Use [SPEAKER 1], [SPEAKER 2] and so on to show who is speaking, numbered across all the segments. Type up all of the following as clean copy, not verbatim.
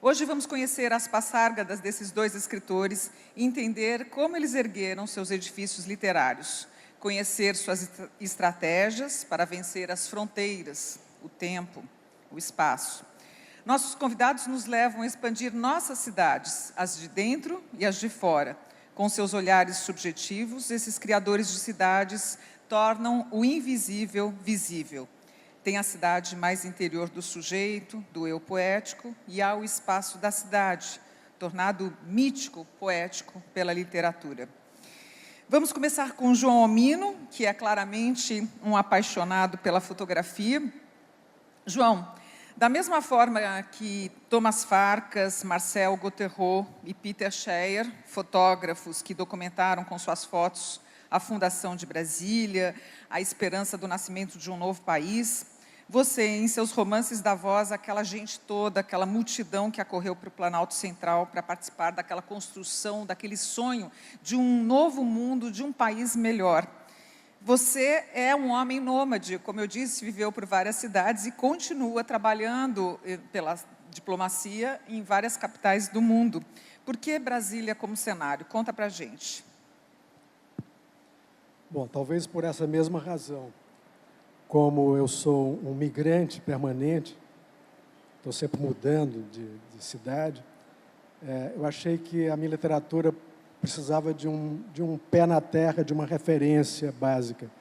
[SPEAKER 1] Hoje vamos conhecer as passárgadas desses dois escritores e entender como eles ergueram seus edifícios literários, conhecer suas estratégias para vencer as fronteiras, o tempo, o espaço. Nossos convidados nos levam a expandir nossas cidades, as de dentro e as de fora. Com seus olhares subjetivos, esses criadores de cidades tornam o invisível visível. Tem a cidade mais interior do sujeito, do eu poético, e há o espaço da cidade, tornado mítico, poético pela literatura. Vamos começar com João Omino, que é claramente um apaixonado pela fotografia. João, da mesma forma que Thomas Farkas, Marcel Gauthieron e Peter Scheer, fotógrafos que documentaram com suas fotos a fundação de Brasília, a esperança do nascimento de um novo país, você, em seus romances, dá voz àquela gente toda, aquela multidão que acorreu para o Planalto Central para participar daquela construção, daquele sonho de um novo mundo, de um país melhor. Você é um homem nômade, como eu disse, viveu por várias cidades e continua trabalhando pela diplomacia em várias capitais do mundo. Por que Brasília como cenário? Conta para a gente.
[SPEAKER 2] Bom, talvez por essa mesma razão. Como eu sou um migrante permanente, estou sempre mudando de cidade, eu achei que a minha literatura precisava de um pé na terra, de uma referência básica.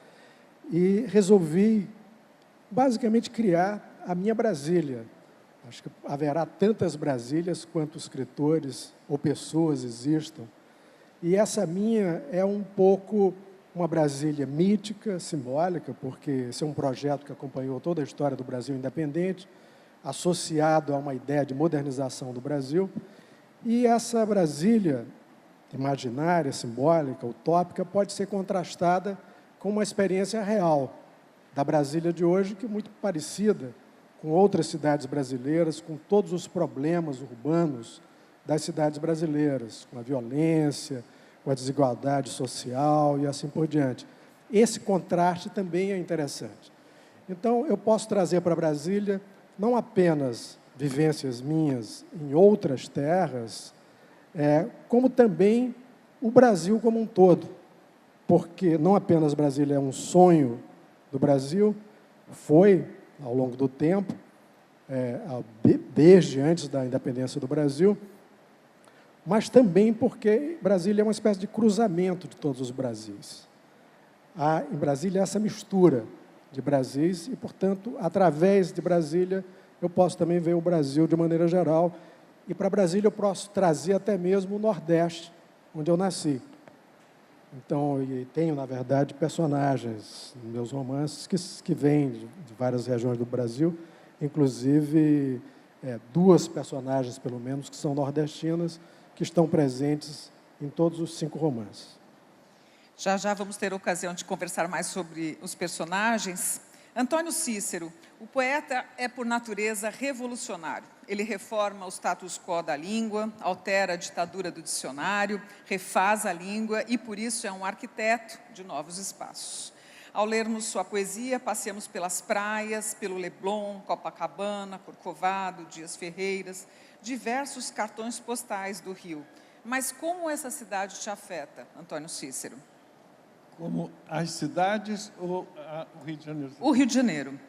[SPEAKER 2] E resolvi, basicamente, criar a minha Brasília. Acho que haverá tantas Brasílias quanto escritores ou pessoas existam. E essa minha é um pouco uma Brasília mítica, simbólica, porque esse é um projeto que acompanhou toda a história do Brasil independente, associado a uma ideia de modernização do Brasil. E essa Brasília imaginária, simbólica, utópica, pode ser contrastada com uma experiência real da Brasília de hoje, que é muito parecida com outras cidades brasileiras, com todos os problemas urbanos das cidades brasileiras, com a violência, com a desigualdade social e assim por diante. Esse contraste também é interessante. Então, eu posso trazer para Brasília não apenas vivências minhas em outras terras, como também o Brasil como um todo, porque não apenas Brasília é um sonho do Brasil, foi, ao longo do tempo, desde antes da independência do Brasil, mas também porque Brasília é uma espécie de cruzamento de todos os Brasis. Há em Brasília essa mistura de Brasis e, portanto, através de Brasília, eu posso também ver o Brasil de maneira geral. E para Brasília eu posso trazer até mesmo o Nordeste, onde eu nasci. Então, eu tenho, na verdade, personagens nos meus romances que vêm de várias regiões do Brasil, inclusive duas personagens, pelo menos, que são nordestinas, que estão presentes em todos os 5 romances.
[SPEAKER 1] Já já vamos ter ocasião de conversar mais sobre os personagens. Antônio Cícero, o poeta é, por natureza, revolucionário. Ele reforma o status quo da língua, altera a ditadura do dicionário, refaz a língua e, por isso, é um arquiteto de novos espaços. Ao lermos sua poesia, passeamos pelas praias, pelo Leblon, Copacabana, Corcovado, Dias Ferreiras, diversos cartões postais do Rio. Mas como essa cidade te afeta, Antônio Cícero?
[SPEAKER 3] Como as cidades ou o Rio de Janeiro?
[SPEAKER 1] O Rio de Janeiro.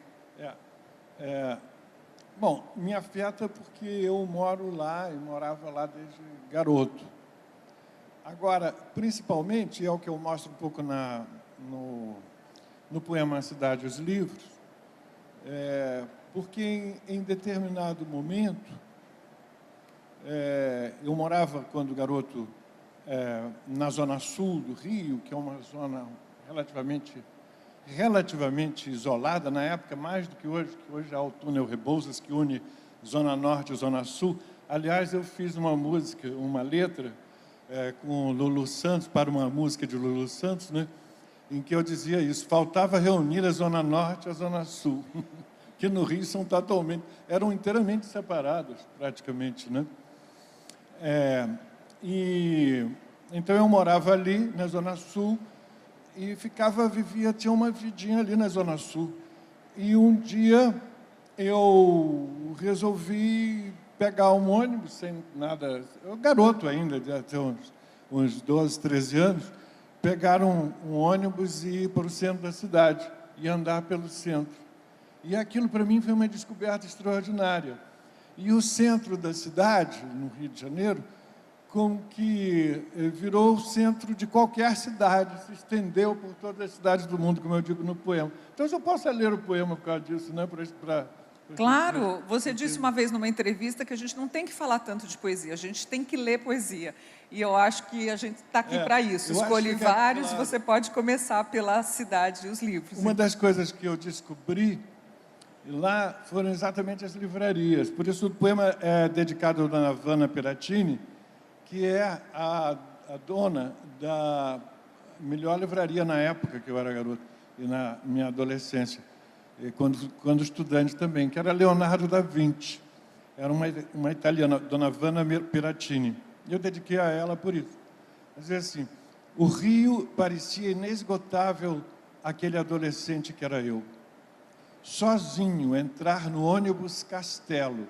[SPEAKER 3] Bom, me afeta porque eu moro lá e morava lá desde garoto. Agora, principalmente, é o que eu mostro um pouco no poema Cidade e os Livros, porque em determinado momento, eu morava, quando garoto, na zona sul do Rio, que é uma zona relativamente isolada, na época, mais do que hoje há o túnel Rebouças, que une Zona Norte e Zona Sul. Aliás, eu fiz uma música, uma letra, com Lulu Santos, para uma música de Lulu Santos, né, em que eu dizia isso: faltava reunir a Zona Norte e a Zona Sul, que no Rio eram inteiramente separadas, praticamente, né? Então eu morava ali, na Zona Sul, e tinha uma vidinha ali na Zona Sul. E um dia eu resolvi pegar um ônibus, sem nada... Eu garoto ainda, devia ter uns 12, 13 anos, pegar um ônibus e ir para o centro da cidade e andar pelo centro. E aquilo, para mim, foi uma descoberta extraordinária. E o centro da cidade, no Rio de Janeiro, como que virou o centro de qualquer cidade, se estendeu por todas as cidades do mundo, como eu digo no poema. Então, eu posso ler o poema por causa disso, né?
[SPEAKER 1] Claro, você disse uma vez numa entrevista que a gente não tem que falar tanto de poesia, a gente tem que ler poesia. E eu acho que a gente está aqui para isso. Escolhe vários, claro. Você pode começar pela cidade e os livros.
[SPEAKER 3] Uma das coisas que eu descobri lá foram exatamente as livrarias. Por isso o poema é dedicado a Dona Vanna Peratini, que é a dona da melhor livraria na época que eu era garoto, e na minha adolescência, e quando estudante também, que era Leonardo da Vinci. Era uma italiana, Dona Vanna Peratini. E eu dediquei a ela por isso. Mas é assim, o Rio parecia inesgotável aquele adolescente que era eu. Sozinho entrar no ônibus Castelo,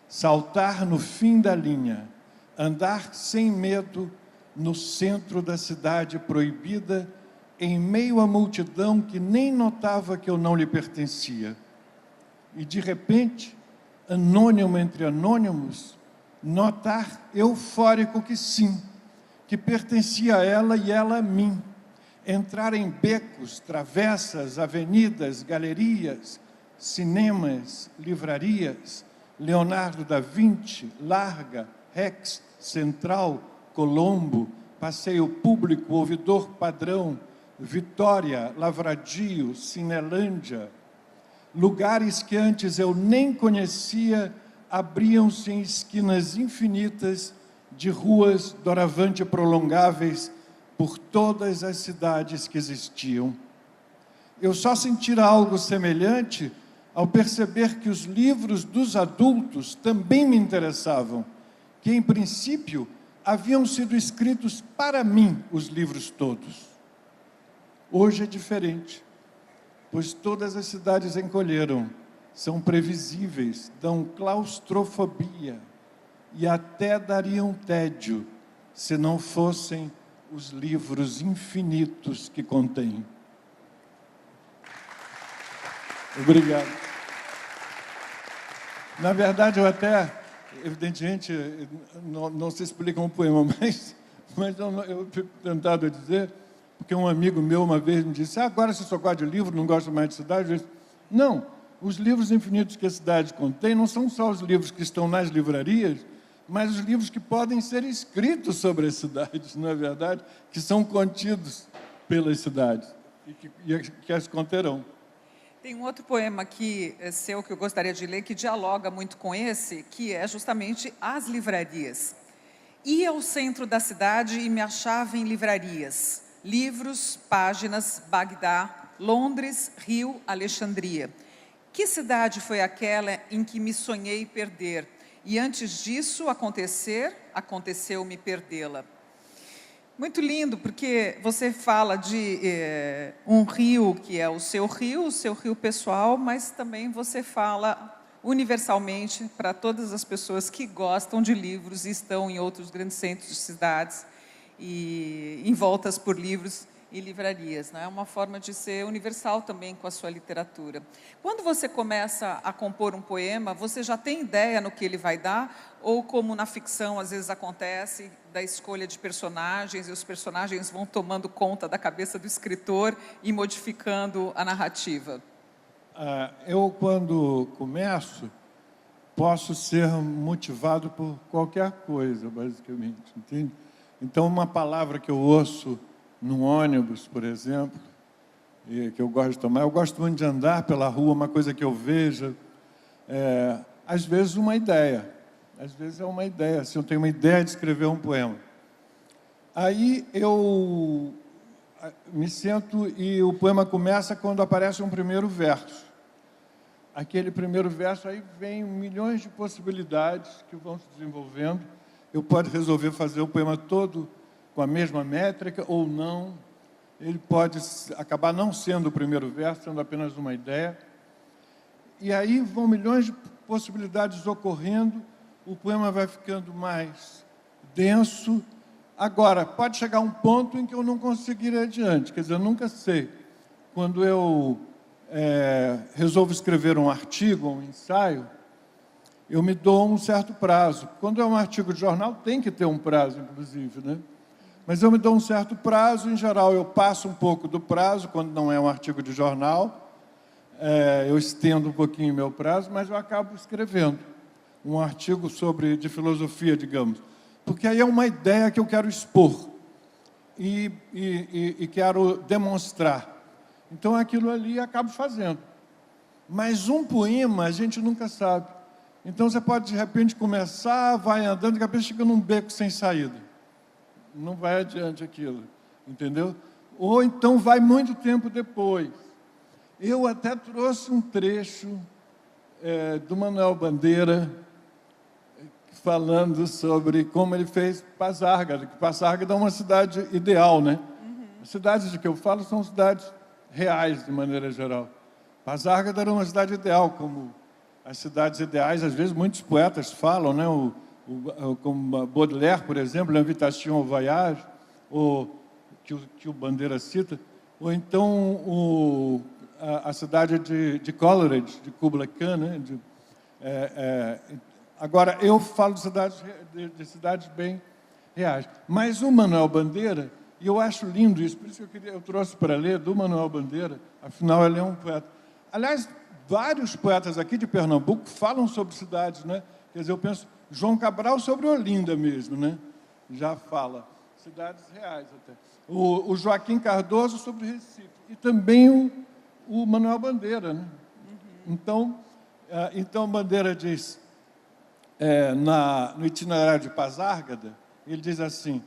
[SPEAKER 3] saltar no fim da linha, andar sem medo no centro da cidade proibida, em meio à multidão que nem notava que eu não lhe pertencia. E, de repente, anônimo entre anônimos, notar eufórico que sim, que pertencia a ela e ela a mim. Entrar em becos, travessas, avenidas, galerias, cinemas, livrarias, Leonardo da Vinci, Larga, Rex, Central, Colombo, Passeio Público, Ouvidor Padrão, Vitória, Lavradio, Cinelândia. Lugares que antes eu nem conhecia abriam-se em esquinas infinitas de ruas doravante prolongáveis por todas as cidades que existiam. Eu só sentira algo semelhante ao perceber que os livros dos adultos também me interessavam, que, em princípio, haviam sido escritos para mim, os livros todos. Hoje é diferente, pois todas as cidades encolheram, são previsíveis, dão claustrofobia e até dariam tédio, se não fossem os livros infinitos que contêm. Obrigado. Na verdade, eu até, evidentemente, não se explica um poema, mas eu fico tentado a dizer, porque um amigo meu uma vez me disse, agora você só gosta de livro, não gosta mais de cidade? Eu disse, não, os livros infinitos que a cidade contém não são só os livros que estão nas livrarias, mas os livros que podem ser escritos sobre as cidades, não é verdade? Que são contidos pelas cidades e que as conterão.
[SPEAKER 1] Tem um outro poema aqui, seu, que eu gostaria de ler, que dialoga muito com esse, que é justamente As Livrarias. Ia ao centro da cidade e me achava em livrarias. Livros, páginas, Bagdá, Londres, Rio, Alexandria. Que cidade foi aquela em que me sonhei perder? E antes disso aconteceu-me perdê-la. Muito lindo, porque você fala de um rio que é o seu rio pessoal, mas também você fala universalmente para todas as pessoas que gostam de livros e estão em outros grandes centros de cidades e envoltas por livros e livrarias, né? É uma forma de ser universal também com a sua literatura. Quando você começa a compor um poema, você já tem ideia no que ele vai dar? Ou como na ficção às vezes acontece, da escolha de personagens, e os personagens vão tomando conta da cabeça do escritor e modificando a narrativa?
[SPEAKER 3] Eu, quando começo, posso ser motivado por qualquer coisa, basicamente, entende? Então, uma palavra que eu ouço num ônibus, por exemplo, que eu gosto de tomar. Eu gosto muito de andar pela rua, uma coisa que eu vejo, às vezes uma ideia. Às vezes é uma ideia, assim, eu tenho uma ideia de escrever um poema. Aí eu me sento e o poema começa quando aparece um primeiro verso. Aquele primeiro verso, aí vem milhões de possibilidades que vão se desenvolvendo. Eu posso resolver fazer o poema todo com a mesma métrica ou não. Ele pode acabar não sendo o primeiro verso, sendo apenas uma ideia. E aí vão milhões de possibilidades ocorrendo. o poema vai ficando mais denso. Agora, pode chegar um ponto em que eu não conseguir ir adiante, quer dizer, eu nunca sei. Quando eu resolvo escrever um artigo, um ensaio, eu me dou um certo prazo. Quando é um artigo de jornal, tem que ter um prazo, inclusive, né? Mas eu me dou um certo prazo, em geral eu passo um pouco do prazo, quando não é um artigo de jornal, eu estendo um pouquinho o meu prazo, mas eu acabo escrevendo um artigo de filosofia, digamos. Porque aí é uma ideia que eu quero expor e quero demonstrar. Então, aquilo ali acabo fazendo. Mas um poema a gente nunca sabe. Então, você pode, de repente, começar, vai andando, de repente chega num beco sem saída. Não vai adiante aquilo, entendeu? Ou então vai muito tempo depois. Eu até trouxe um trecho do Manuel Bandeira, falando sobre como ele fez Pasárgada, que Pasárgada é uma cidade ideal, né? As cidades de que eu falo são cidades reais, de maneira geral. Pasárgada era uma cidade ideal, como as cidades ideais, às vezes, muitos poetas falam, né? Como Baudelaire, por exemplo, L'Invitation au Voyage, que o Bandeira cita, ou então a cidade de Coleridge, de Kubla Khan, né? Agora, eu falo de cidades bem reais. Mas o Manuel Bandeira, e eu acho lindo isso, por isso que eu trouxe para ler do Manuel Bandeira, afinal, ele é um poeta. Aliás, vários poetas aqui de Pernambuco falam sobre cidades, né? Quer dizer, eu penso, João Cabral sobre Olinda mesmo, né? Já fala. Cidades reais até. O Joaquim Cardoso sobre Recife. E também o Manuel Bandeira, né? Então Bandeira diz, no itinerário de Pasárgada, ele diz assim: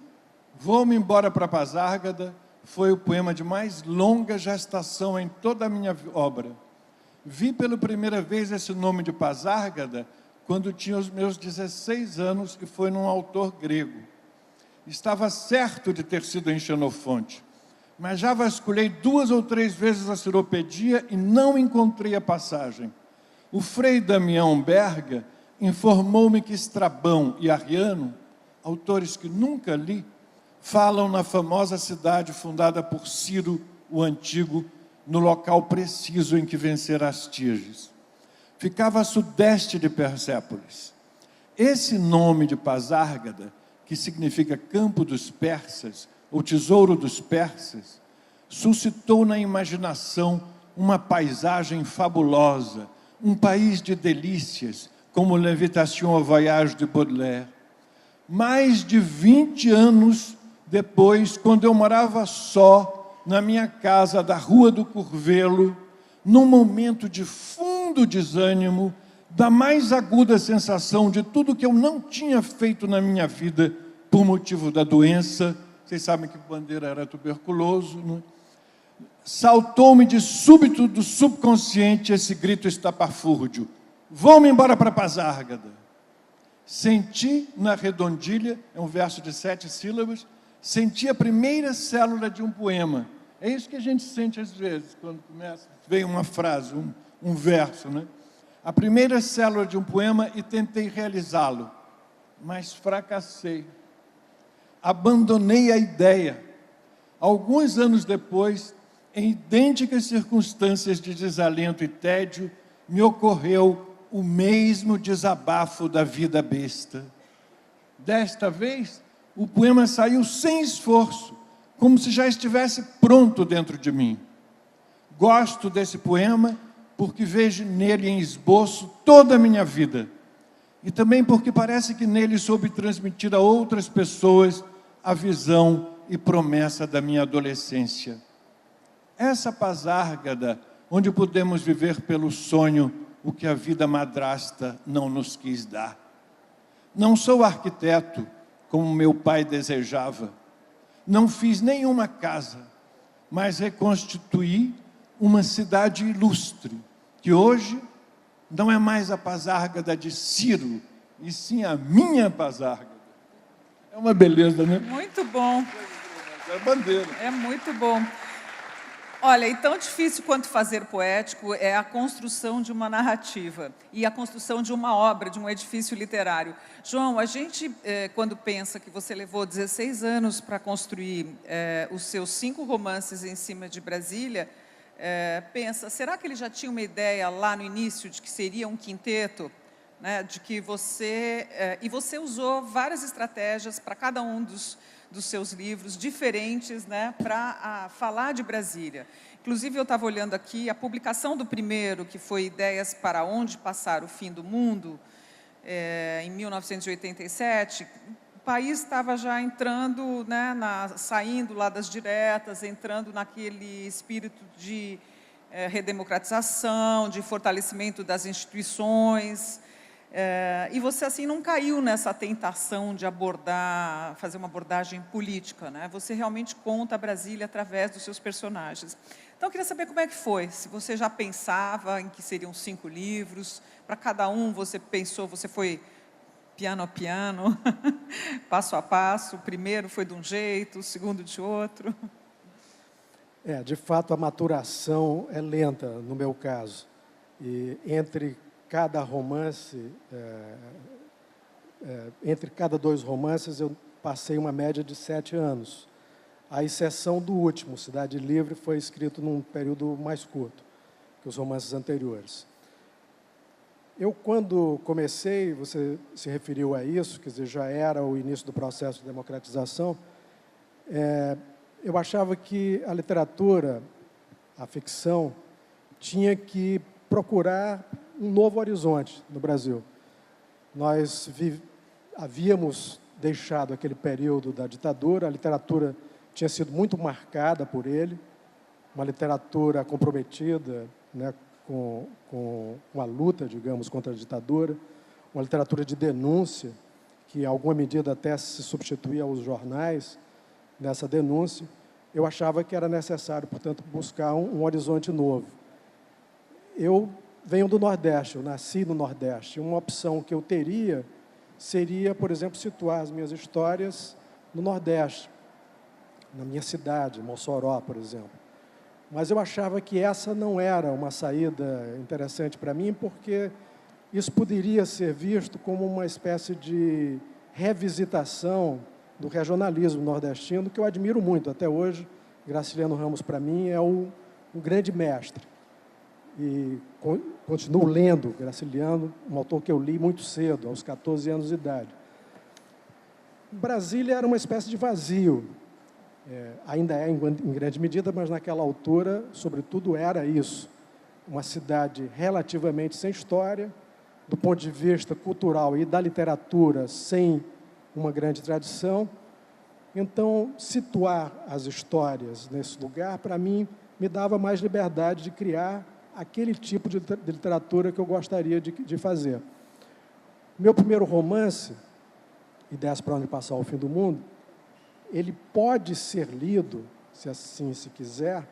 [SPEAKER 3] vou-me embora para Pasárgada, foi o poema de mais longa gestação em toda a minha obra. Vi pela primeira vez esse nome de Pasárgada quando tinha os meus 16 anos, e foi num autor grego. Estava certo de ter sido em Xenofonte, mas já vasculhei 2 ou 3 vezes a Ciropedia e não encontrei a passagem. O Frei Damião Berga informou-me que Estrabão e Arriano, autores que nunca li, falam na famosa cidade fundada por Ciro o Antigo, no local preciso em que vencera Astíages. Ficava a sudeste de Persépolis. Esse nome de Pasárgada, que significa campo dos persas, ou tesouro dos persas, suscitou na imaginação uma paisagem fabulosa, um país de delícias, como L'Invitation au Voyage de Baudelaire. Mais de 20 anos depois, quando eu morava só na minha casa da Rua do Curvelo, num momento de fundo desânimo, da mais aguda sensação de tudo que eu não tinha feito na minha vida por motivo da doença, vocês sabem que Bandeira era tuberculoso, né? Saltou-me de súbito do subconsciente esse grito estapafúrdio: vou-me embora para Pasárgada. Senti na redondilha, é um verso de 7 sílabas, senti a primeira célula de um poema. É isso que a gente sente às vezes, quando vem uma frase, um verso, né? A primeira célula de um poema, e tentei realizá-lo, mas fracassei. Abandonei a ideia. Alguns anos depois, em idênticas circunstâncias de desalento e tédio, me ocorreu o mesmo desabafo da vida besta. Desta vez, o poema saiu sem esforço, como se já estivesse pronto dentro de mim. Gosto desse poema porque vejo nele em esboço toda a minha vida, e também porque parece que nele soube transmitir a outras pessoas a visão e promessa da minha adolescência. Essa Pasárgada, onde podemos viver pelo sonho o que a vida madrasta não nos quis dar. Não sou arquiteto, como meu pai desejava. Não fiz nenhuma casa, mas reconstituí uma cidade ilustre, que hoje não é mais a Pasárgada de Ciro, e sim a minha Pasárgada. É uma beleza, né?
[SPEAKER 1] Muito bom.
[SPEAKER 3] É Bandeira.
[SPEAKER 1] É muito bom. Olha, e tão difícil quanto fazer poético é a construção de uma narrativa e a construção de uma obra, de um edifício literário. João, a gente, quando pensa que você levou 16 anos para construir os seus 5 romances em cima de Brasília, pensa, será que ele já tinha uma ideia lá no início de que seria um quinteto? Né, de que você... e você usou várias estratégias para cada um dos seus livros diferentes, né, para falar de Brasília. Inclusive, eu estava olhando aqui, a publicação do primeiro, que foi Ideias para Onde Passar o Fim do Mundo, em 1987, o país estava já entrando, né, saindo lá das diretas, entrando naquele espírito de redemocratização, de fortalecimento das instituições. E você, assim, não caiu nessa tentação de fazer uma abordagem política, né? Você realmente conta a Brasília através dos seus personagens. Então, eu queria saber como é que foi, se você já pensava em que seriam 5 livros, para cada um você pensou, você foi piano a piano, passo a passo, o primeiro foi de um jeito, o segundo de outro.
[SPEAKER 2] De fato, a maturação é lenta, no meu caso. E entre cada romance, entre cada 2 romances, eu passei uma média de 7 anos. À exceção do último, Cidade Livre, foi escrito num período mais curto que os romances anteriores. Eu, quando comecei, você se referiu a isso, quer dizer, já era o início do processo de democratização, eu achava que a literatura, a ficção, tinha que procurar um novo horizonte no Brasil. Nós havíamos deixado aquele período da ditadura, a literatura tinha sido muito marcada por ele, uma literatura comprometida, né, com a luta, digamos, contra a ditadura, uma literatura de denúncia, que em alguma medida até se substituía aos jornais nessa denúncia. Eu achava que era necessário, portanto, buscar um horizonte novo. Eu venho do Nordeste, eu nasci no Nordeste. Uma opção que eu teria seria, por exemplo, situar as minhas histórias no Nordeste, na minha cidade, Mossoró, por exemplo. Mas eu achava que essa não era uma saída interessante para mim, porque isso poderia ser visto como uma espécie de revisitação do regionalismo nordestino, que eu admiro muito. Até hoje, Graciliano Ramos, para mim, é um grande mestre. E continuo lendo Graciliano, um autor que eu li muito cedo, aos 14 anos de idade. Brasília era uma espécie de vazio, ainda é em grande medida, mas naquela altura, sobretudo, era isso. Uma cidade relativamente sem história, do ponto de vista cultural e da literatura, sem uma grande tradição. Então, situar as histórias nesse lugar, para mim, me dava mais liberdade de criar aquele tipo de literatura que eu gostaria de fazer. Meu primeiro romance, Ideias para Onde Passar o Fim do Mundo, ele pode ser lido, se assim se quiser,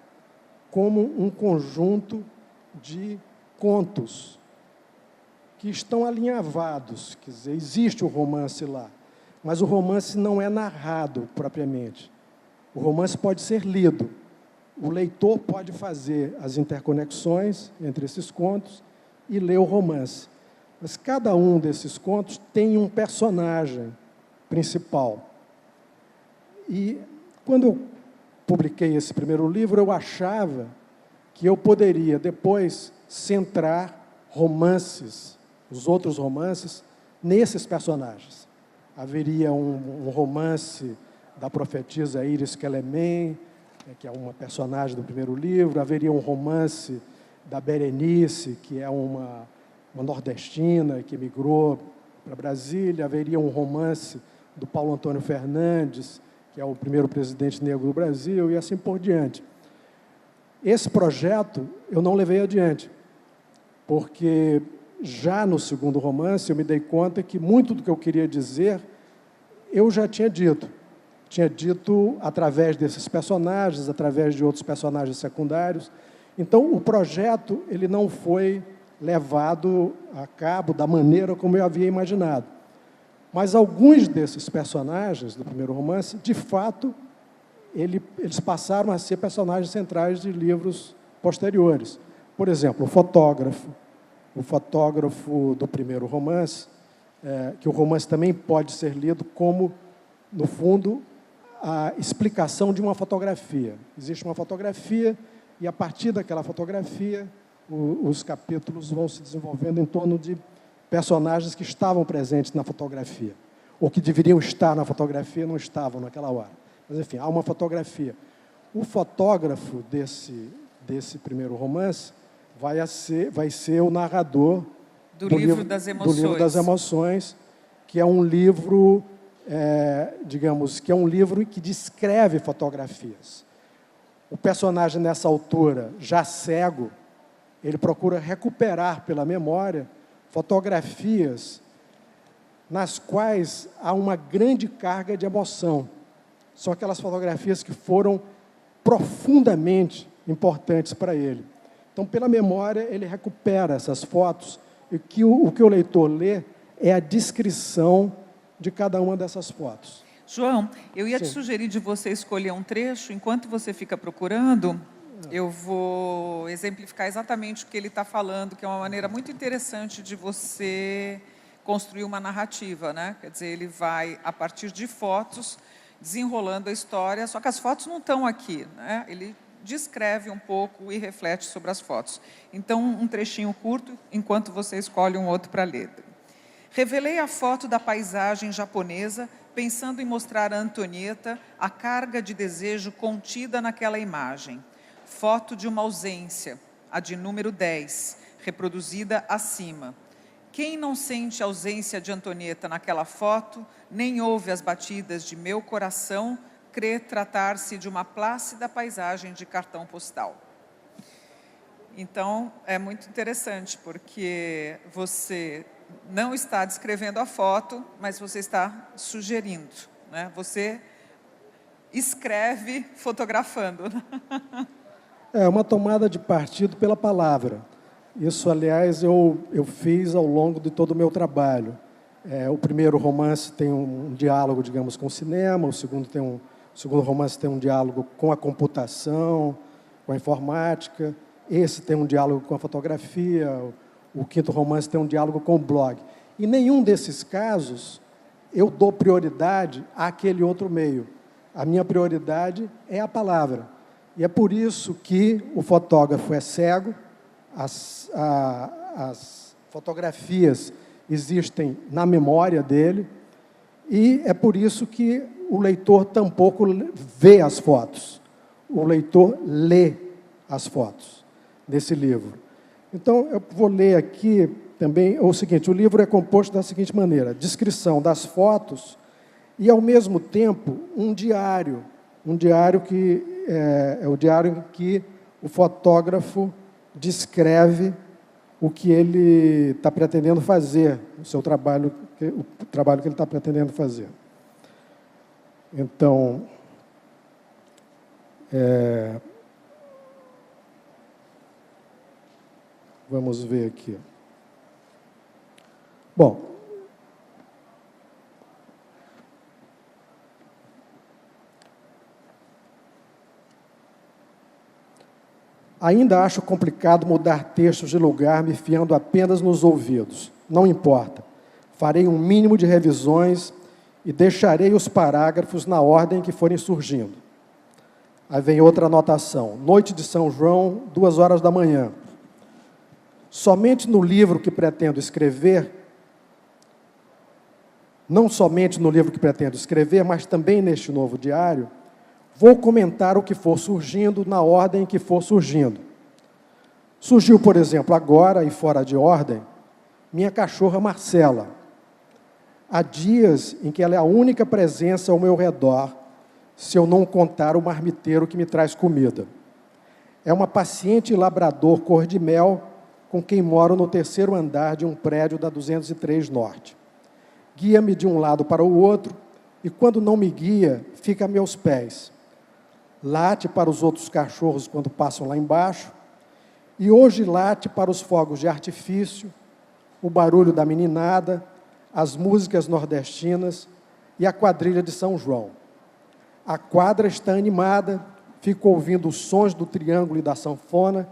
[SPEAKER 2] como um conjunto de contos que estão alinhavados, quer dizer, existe o romance lá, mas o romance não é narrado propriamente. O romance pode ser lido. O leitor pode fazer as interconexões entre esses contos e ler o romance. Mas cada um desses contos tem um personagem principal. E, quando eu publiquei esse primeiro livro, eu achava que eu poderia, depois, centrar romances, os outros romances, nesses personagens. Haveria um romance da profetisa Iris Kelemen, que é uma personagem do primeiro livro, haveria um romance da Berenice, que é uma nordestina que migrou para Brasília, haveria um romance do Paulo Antônio Fernandes, que é o primeiro presidente negro do Brasil, e assim por diante. Esse projeto eu não levei adiante, porque já no segundo romance eu me dei conta que muito do que eu queria dizer eu já tinha dito. Tinha dito através desses personagens, através de outros personagens secundários. Então, o projeto ele não foi levado a cabo da maneira como eu havia imaginado. Mas alguns desses personagens do primeiro romance, de fato, eles passaram a ser personagens centrais de livros posteriores. Por exemplo, o fotógrafo do primeiro romance, que o romance também pode ser lido como, no fundo, a explicação de uma fotografia. Existe uma fotografia e, a partir daquela fotografia, os capítulos vão se desenvolvendo em torno de personagens que estavam presentes na fotografia, ou que deveriam estar na fotografia e não estavam naquela hora. Mas, enfim, há uma fotografia. O fotógrafo desse primeiro romance vai ser o narrador
[SPEAKER 1] do livro das emoções.
[SPEAKER 2] Do livro das emoções, que é um livro, digamos, que é um livro que descreve fotografias. O personagem, nessa altura, já cego, ele procura recuperar pela memória fotografias nas quais há uma grande carga de emoção. São aquelas fotografias que foram profundamente importantes para ele. Então, pela memória, ele recupera essas fotos, e o que o leitor lê é a descrição de cada uma dessas fotos.
[SPEAKER 1] João, eu ia te
[SPEAKER 2] Sim.
[SPEAKER 1] sugerir de você escolher um trecho. Enquanto você fica procurando, eu vou exemplificar exatamente o que ele está falando, que é uma maneira muito interessante de você construir uma narrativa, né? Quer dizer, ele vai, a partir de fotos, desenrolando a história, só que as fotos não estão aqui, né? Ele descreve um pouco e reflete sobre as fotos. Então, um trechinho curto, enquanto você escolhe um outro para ler. Revelei a foto da paisagem japonesa, pensando em mostrar a Antonieta a carga de desejo contida naquela imagem. Foto de uma ausência, a de número 10, reproduzida acima. Quem não sente a ausência de Antonieta naquela foto, nem ouve as batidas de meu coração, crê tratar-se de uma plácida paisagem de cartão postal. Então, é muito interessante, porque você não está descrevendo a foto, mas você está sugerindo, né? Você escreve fotografando.
[SPEAKER 2] É uma tomada de partido pela palavra. Isso, aliás, eu fiz ao longo de todo o meu trabalho. O primeiro romance tem um diálogo, digamos, com o cinema, o segundo romance tem um diálogo com a computação, com a informática, esse tem um diálogo com a fotografia, o quinto romance tem um diálogo com o blog. Em nenhum desses casos, eu dou prioridade àquele outro meio. A minha prioridade é a palavra. E é por isso que o fotógrafo é cego, as fotografias existem na memória dele, e é por isso que o leitor tampouco vê as fotos. O leitor lê as fotos desse livro. Então, eu vou ler aqui também o seguinte: o livro é composto da seguinte maneira: descrição das fotos e, ao mesmo tempo, um diário que é o diário em que o fotógrafo descreve o que ele está pretendendo fazer, o trabalho que ele está pretendendo fazer. Então, vamos ver aqui. Bom, ainda acho complicado mudar textos de lugar me fiando apenas nos ouvidos. Não importa. Farei um mínimo de revisões e deixarei os parágrafos na ordem que forem surgindo. Aí vem outra anotação. Noite de São João, 2h da manhã. Somente no livro que pretendo escrever, não somente no livro que pretendo escrever, mas também neste novo diário, vou comentar o que for surgindo na ordem que for surgindo. Surgiu, por exemplo, agora, e fora de ordem, minha cachorra Marcela. Há dias em que ela é a única presença ao meu redor, se eu não contar o marmiteiro que me traz comida. É uma paciente labrador cor-de-mel com quem moro no 3º andar de um prédio da 203 Norte. Guia-me de um lado para o outro e, quando não me guia, fica a meus pés. Late para os outros cachorros quando passam lá embaixo, e hoje late para os fogos de artifício, o barulho da meninada, as músicas nordestinas e a quadrilha de São João. A quadra está animada, fico ouvindo os sons do triângulo e da sanfona,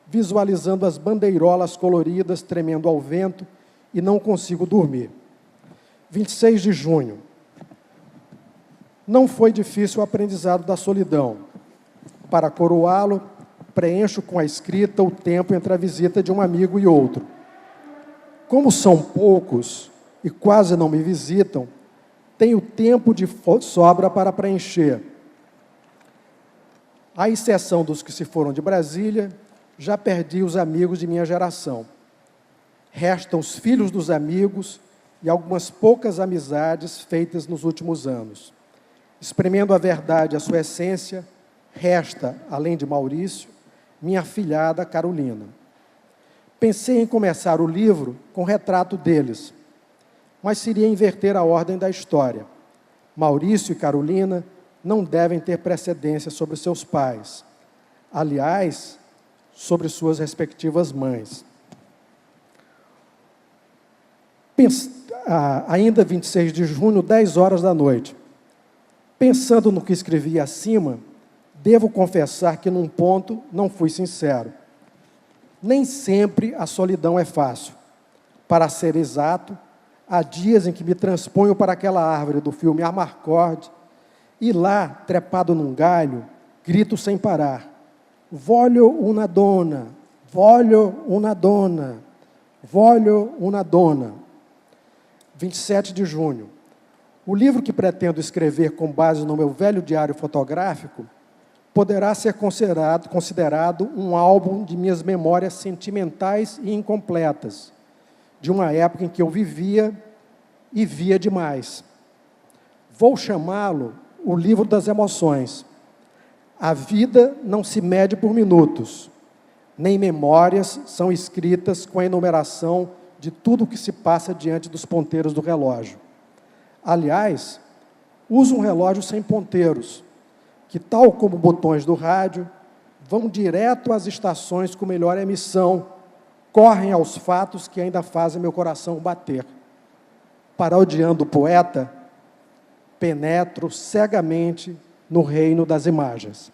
[SPEAKER 2] visualizando as bandeirolas coloridas tremendo ao vento e não consigo dormir. 26 de junho. Não foi difícil o aprendizado da solidão. Para coroá-lo, preencho com a escrita o tempo entre a visita de um amigo e outro. Como são poucos e quase não me visitam, tenho tempo de sobra para preencher. À exceção dos que se foram de Brasília, já perdi os amigos de minha geração. Restam os filhos dos amigos e algumas poucas amizades feitas nos últimos anos. Espremendo a verdade, a sua essência, resta, além de Maurício, minha afilhada Carolina. Pensei em começar o livro com retrato deles, mas seria inverter a ordem da história. Maurício e Carolina não devem ter precedência sobre seus pais. Aliás, sobre suas respectivas mães. Ainda 26 de junho, 10 horas da noite. Pensando no que escrevi acima, devo confessar que num ponto não fui sincero. Nem sempre a solidão é fácil. Para ser exato, há dias em que me transponho para aquela árvore do filme Amarcord e lá, trepado num galho, grito sem parar: voglio una donna, voglio una donna, voglio una donna. 27 de junho. O livro que pretendo escrever com base no meu velho diário fotográfico poderá ser considerado um álbum de minhas memórias sentimentais e incompletas, de uma época em que eu vivia e via demais. Vou chamá-lo o livro das emoções. A vida não se mede por minutos, nem memórias são escritas com a enumeração de tudo o que se passa diante dos ponteiros do relógio. Aliás, uso um relógio sem ponteiros, que, tal como botões do rádio, vão direto às estações com melhor emissão, correm aos fatos que ainda fazem meu coração bater. Parodiando o poeta, penetro cegamente no reino das imagens.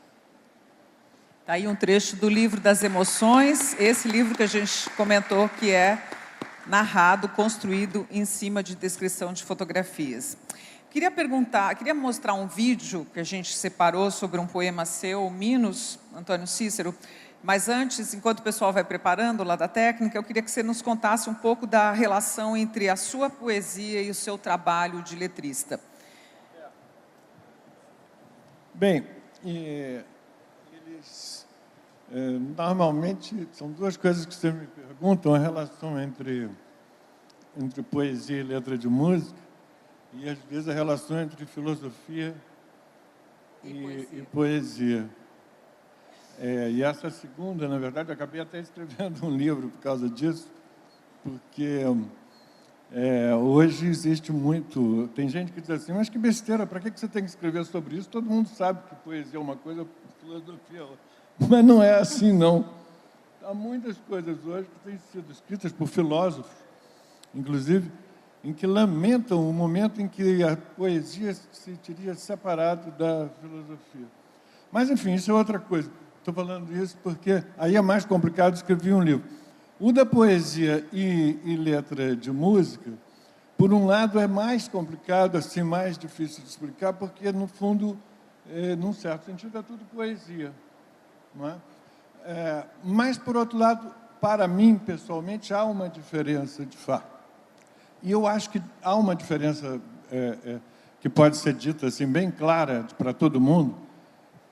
[SPEAKER 1] Está aí um trecho do livro das emoções, esse livro que a gente comentou que é narrado, construído em cima de descrição de fotografias. Queria mostrar um vídeo que a gente separou sobre um poema seu, Minos, Antônio Cícero, mas antes, enquanto o pessoal vai preparando lá da técnica, eu queria que você nos contasse um pouco da relação entre a sua poesia e o seu trabalho de letrista.
[SPEAKER 3] Bem, normalmente, são duas coisas que você me perguntam, a relação entre poesia e letra de música, e às vezes a relação entre filosofia e poesia. E essa segunda, na verdade, eu acabei até escrevendo um livro por causa disso, porque hoje existe muito... Tem gente que diz assim, mas que besteira, para que você tem que escrever sobre isso? Todo mundo sabe que poesia é uma coisa, filosofia é outra. Mas não é assim, não. Há muitas coisas hoje que têm sido escritas por filósofos, inclusive, em que lamentam o momento em que a poesia se teria separado da filosofia. Mas, enfim, isso é outra coisa. Estou falando isso porque aí é mais complicado escrever um livro. O da poesia e letra de música, por um lado, é mais complicado, assim, mais difícil de explicar, porque, no fundo, num certo sentido, é tudo poesia. Não é? Mas, por outro lado, para mim, pessoalmente, há uma diferença de fato. E eu acho que há uma diferença que pode ser dita assim, bem clara para todo mundo,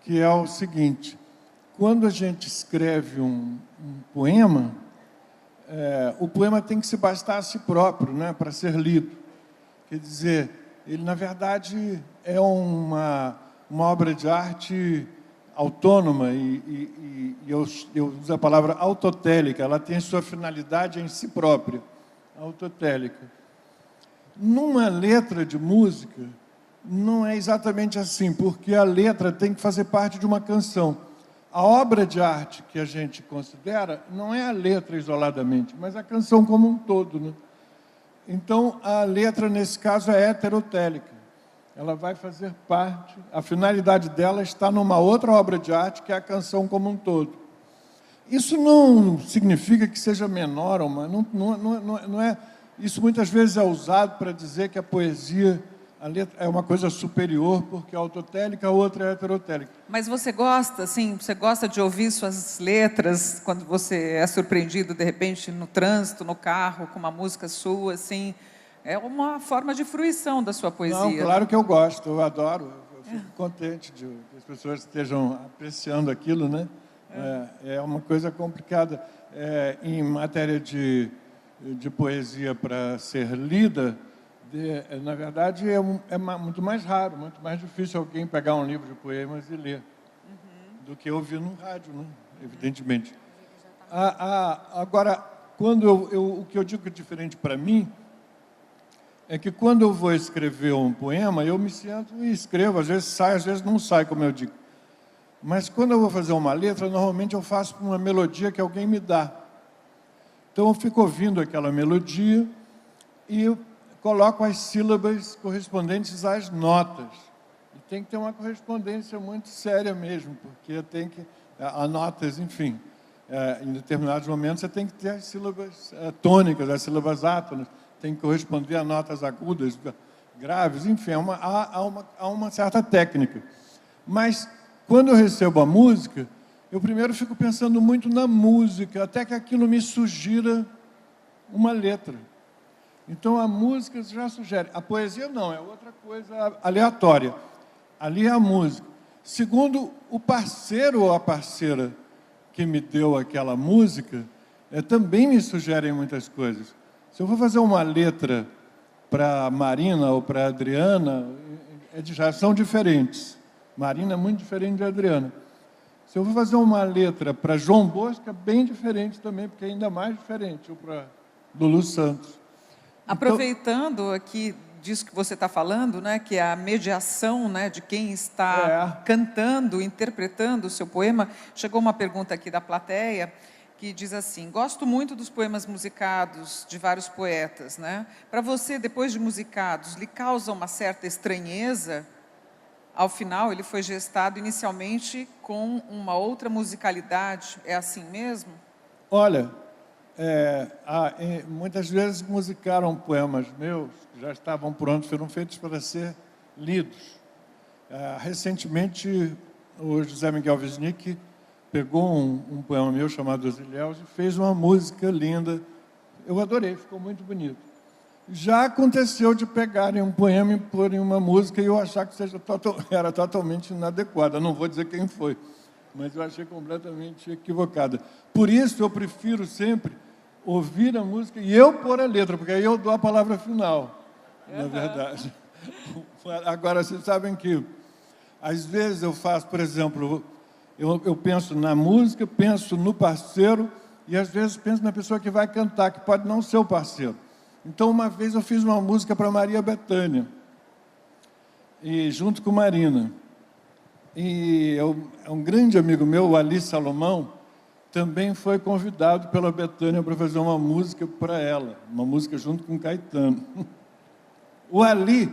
[SPEAKER 3] que é o seguinte: quando a gente escreve um poema, o poema tem que se bastar a si próprio, né, para ser lido. Quer dizer, ele, na verdade, é uma obra de arte autônoma, e eu uso a palavra autotélica, ela tem sua finalidade em si própria, autotélica. Numa letra de música, não é exatamente assim, porque a letra tem que fazer parte de uma canção. A obra de arte que a gente considera não é a letra isoladamente, mas a canção como um todo, né? Então, a letra, nesse caso, é heterotélica. ela vai fazer parte, a finalidade dela está numa outra obra de arte, que é a canção como um todo. Isso não significa que seja menor, não é. Isso muitas vezes é usado para dizer que a poesia, a letra, é uma coisa superior, porque é autotélica, a outra é heterotélica.
[SPEAKER 1] Mas você gosta, assim, você gosta de ouvir suas letras quando você é surpreendido, de repente, no trânsito, no carro, com uma música sua, assim? É uma forma de fruição da sua poesia.
[SPEAKER 3] Não, claro que eu gosto, eu adoro. Eu fico contente de que as pessoas estejam apreciando aquilo, né? É uma coisa complicada. Em matéria de poesia para ser lida, na verdade, é muito mais raro, muito mais difícil alguém pegar um livro de poemas e ler, do que ouvir no rádio, né? Evidentemente. Agora, o que eu digo que é diferente para mim, é que quando eu vou escrever um poema, eu me sento e escrevo, às vezes sai, às vezes não sai, como eu digo. Mas quando eu vou fazer uma letra, normalmente eu faço uma melodia que alguém me dá. Então eu fico ouvindo aquela melodia e eu coloco as sílabas correspondentes às notas. E tem que ter uma correspondência muito séria mesmo, porque tem que... Há notas, enfim, em determinados momentos você tem que ter as sílabas tônicas, as sílabas átonas, tem que corresponder a notas agudas, graves, enfim, há uma certa técnica. Mas, quando eu recebo a música, eu primeiro fico pensando muito na música, até que aquilo me sugira uma letra. Então, a música já sugere. A poesia não, é outra coisa aleatória. Ali é a música. Segundo, o parceiro ou a parceira que me deu aquela música, também me sugerem muitas coisas. Se eu for fazer uma letra para a Marina ou para a Adriana, já são diferentes. Marina é muito diferente de Adriana. Se eu for fazer uma letra para João Bosco, é bem diferente também, porque é ainda mais diferente, ou para Lulu Santos.
[SPEAKER 1] Aproveitando aqui disso que você está falando, né, que é a mediação, né, de quem está cantando, interpretando o seu poema, chegou uma pergunta aqui da plateia, que diz assim: gosto muito dos poemas musicados de vários poetas, né? Para você, depois de musicados, lhe causa uma certa estranheza? Ao final, ele foi gestado inicialmente com uma outra musicalidade. É assim mesmo?
[SPEAKER 3] Olha, muitas vezes musicaram poemas meus, que já estavam prontos, foram feitos para ser lidos. Recentemente, o José Miguel Wisnik pegou um poema meu chamado Os Ilhéus e fez uma música linda. Eu adorei, ficou muito bonito. Já aconteceu de pegarem um poema e porem uma música e eu achar que era totalmente inadequada. Não vou dizer quem foi, mas eu achei completamente equivocada. Por isso, eu prefiro sempre ouvir a música e eu pôr a letra, porque aí eu dou a palavra final, na verdade. Agora, vocês sabem que, às vezes, eu faço, por exemplo... Eu penso na música, penso no parceiro e, às vezes, penso na pessoa que vai cantar, que pode não ser o parceiro. Então, uma vez eu fiz uma música para Maria Bethânia, e, junto com Marina. E um grande amigo meu, o Ali Salomão, também foi convidado pela Bethânia para fazer uma música para ela, uma música junto com Caetano. O Ali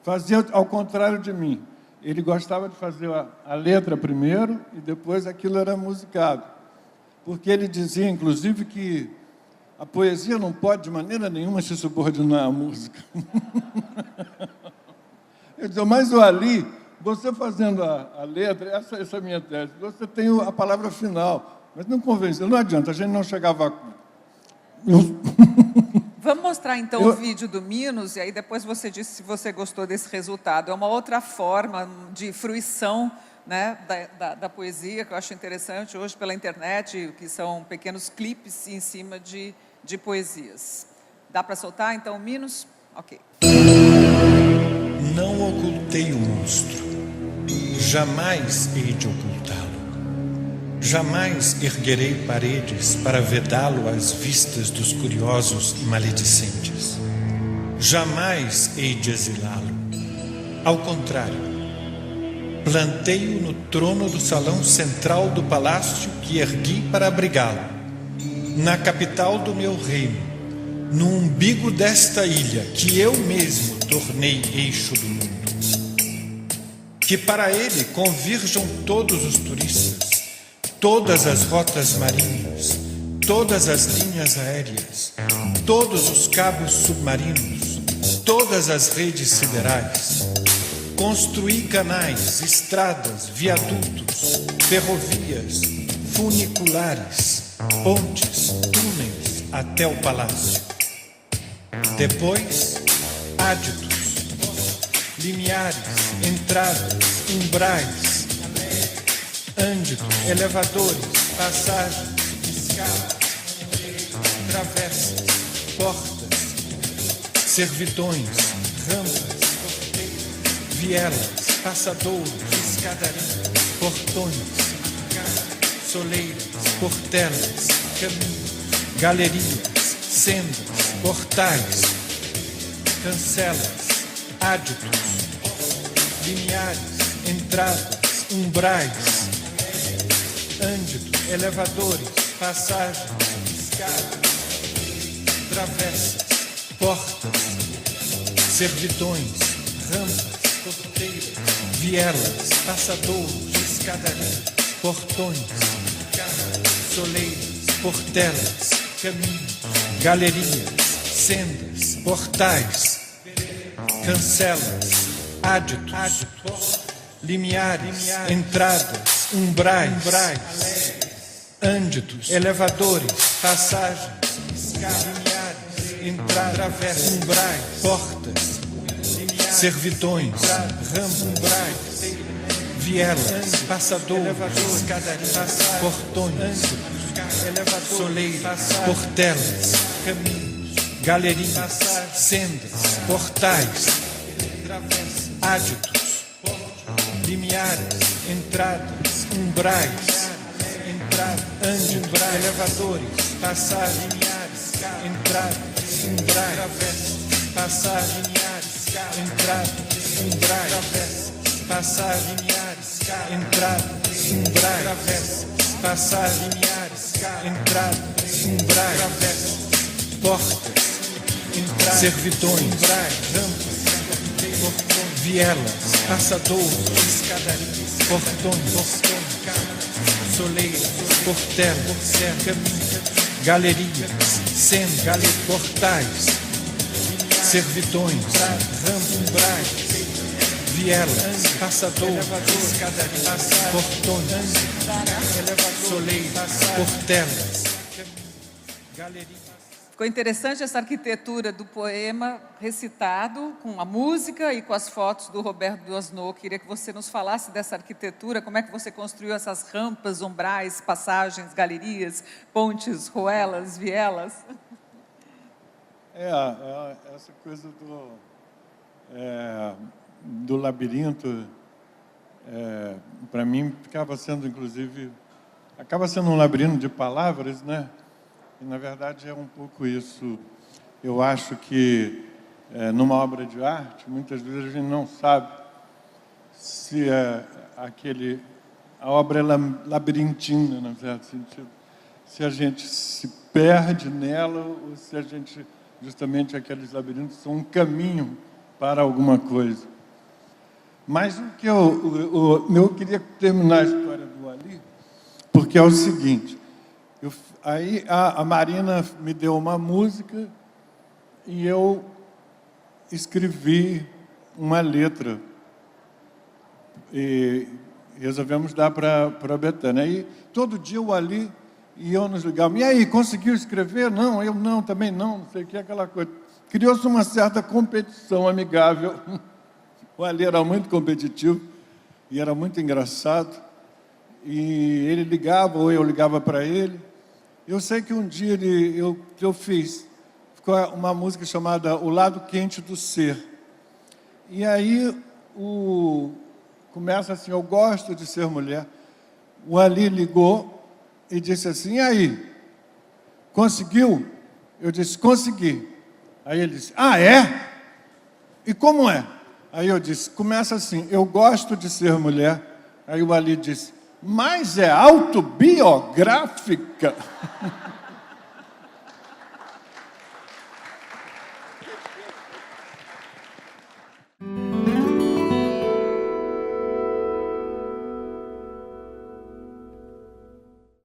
[SPEAKER 3] fazia ao contrário de mim. Ele gostava de fazer a letra primeiro e depois aquilo era musicado. Porque ele dizia, inclusive, que a poesia não pode, de maneira nenhuma, se subordinar à música. Eu dizia, mas o Ali, você fazendo a letra, essa é a minha tese, você tem a palavra final, mas não convenceu, não adianta, a gente não chegava a...
[SPEAKER 1] Vamos mostrar, então, o vídeo do Minos, e aí depois você diz se você gostou desse resultado. É uma outra forma de fruição, né, da poesia, que eu acho interessante hoje pela internet, que são pequenos clipes em cima de poesias. Dá para soltar, então, o Minos? Ok.
[SPEAKER 4] Não ocultei o monstro. Jamais hei de ocultá-lo. Jamais erguerei paredes para vedá-lo às vistas dos curiosos e maledicentes. Jamais hei de exilá-lo. Ao contrário, plantei-o no trono do salão central do palácio que ergui para abrigá-lo, na capital do meu reino, no umbigo desta ilha que eu mesmo tornei eixo do mundo. que para ele convirjam todos os turistas, todas as rotas marinhas, todas as linhas aéreas, todos os cabos submarinos, todas as redes siderais. Construir canais, estradas, viadutos, ferrovias, funiculares, pontes, túneis até o palácio. Depois, áditos, limiares, entradas, umbrais, ânditos, elevadores, passagens, escadas, travessas, portas, servidões, rampas, vielas, passadouros, escadarias, portões, soleiras, portelas, caminhos, galerias, sendas, portais, cancelas, áditos, limiares, entradas, umbrais, ânditos, elevadores, passagens, escadas, travessas, portas, servidões, rampas, porteiras, vielas, passadouros, escadarias, portões, soleiras, portelas, caminhos, galerias, sendas, portais, cancelas, áditos, limiares, entradas, umbrais, ânditos, elevadores, passagens, limiares, entradas, travessas, umbrais, portas, servidões, rampas, umbrais, vielas, passadouros, portões, soleiras, portelas, caminhos, galerias, sendas, portais, áditos, limiares, entradas, umbrais, ânditos, elevadores, passagens, entradas, umbrais, passagens, entradas, umbrais, passagens, entradas, umbrais, passagens, entradas, umbrais, portas, servidões, rampas, vielas, passadouros, portões, soleiras, portelas, caminhos, galerias, sendas, portais, servidões, rampas, vielas, passadouros, portões, soleiras, portelas, galerias.
[SPEAKER 1] Ficou interessante essa arquitetura do poema recitado, com a música e com as fotos do Roberto Doisneau. Queria que você nos falasse dessa arquitetura, como é que você construiu essas rampas, umbrais, passagens, galerias, pontes, ruelas, vielas.
[SPEAKER 3] Essa coisa do labirinto, para mim, acaba sendo um labirinto de palavras, né? E, na verdade, é um pouco isso. Eu acho que, numa obra de arte, muitas vezes a gente não sabe se a obra é labirintina, no certo sentido. Se a gente se perde nela ou se a gente, justamente, aqueles labirintos são um caminho para alguma coisa. Mas o que eu queria terminar a história do Ali, porque é o seguinte. Aí a Marina me deu uma música e eu escrevi uma letra e resolvemos dar para a Bethânia. Aí todo dia o Ali e eu nos ligávamos. E aí, conseguiu escrever? Não, eu não, também não sei o que, aquela coisa. Criou-se uma certa competição amigável. O Ali era muito competitivo e era muito engraçado. E ele ligava ou eu ligava para ele. Eu sei que um dia eu fiz, ficou uma música chamada O Lado Quente do Ser. E aí começa assim, eu gosto de ser mulher. O Ali ligou e disse assim, e aí, conseguiu? Eu disse, consegui. Aí ele disse, ah, é? E como é? Aí eu disse, começa assim, eu gosto de ser mulher. Aí o Ali disse, mas é autobiográfica.